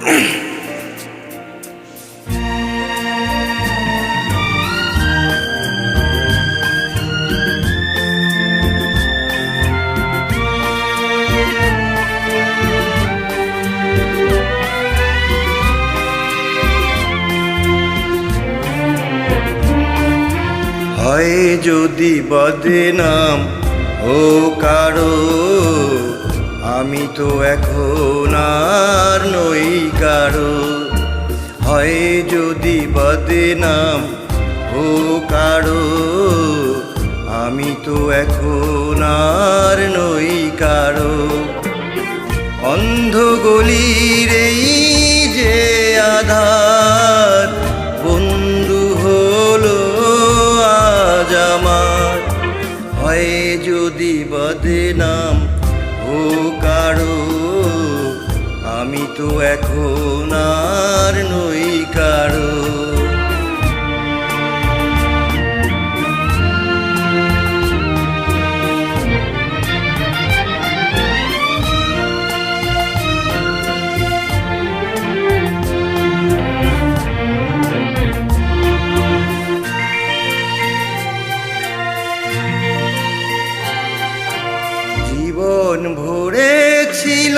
হয় যদি বদনাম ও কারো, আমি তো এখন আর নই কারো। হয় যদি বদনাম ও কারো, আমি তো এখন আর নই কারো। অন্ধ গলির এই যে আধার, বন্ধু হলো আজ আমার। হয় যদি বদনাম ও কারো, আমি তো এখন আর নই কারো। জীবন ভরে ছিল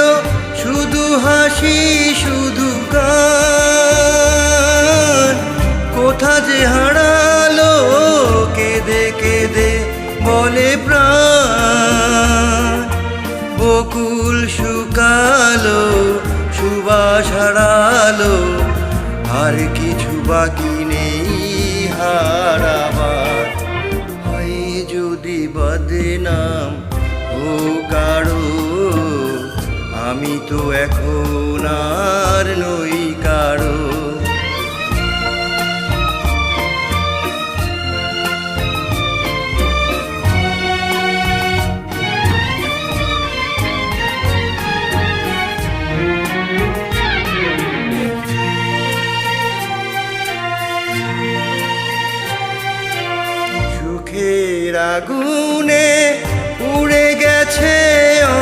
শুধু হাসি শুধু গান, কোথা যে হারালো কেঁদে কেঁদে বলে প্রাণ। বকুল শুকালো সুবাস হারালো, আর কিছু বাকি নেই হারাবার। হয় যদি বদনাম ও কারো, আমি তো এখন আর নই কারো। সুখের আগুনে উড়ে গেছে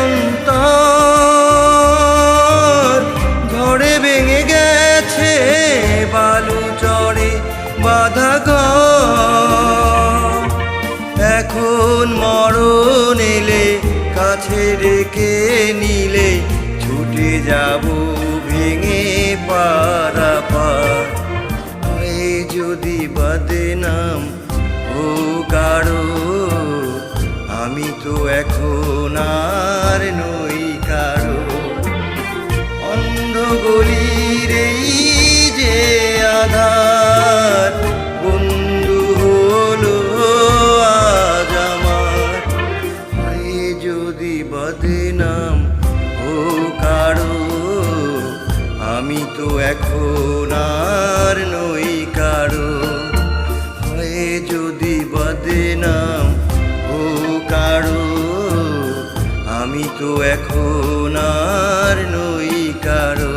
অন্তর, ঝড়ে ভেঙে গেছে বালু চড়ে বাঁধা ঘর। এখন মরণ এলে কাছে রেখে নিলে, ছুটে যাব ভেঙে পারাপার। হয় যদি বদনাম ও কারো, আমি তো এখন আর নই কারো। অন্ধ গলির এই যে আধার, বন্ধু হলো আজ আমার। হয় যদি বদনাম ও কারো, আমি তো এখন আর নই কারো। হয় যদি বদনাম ও কারো, আমি তো এখন আর নই কারো।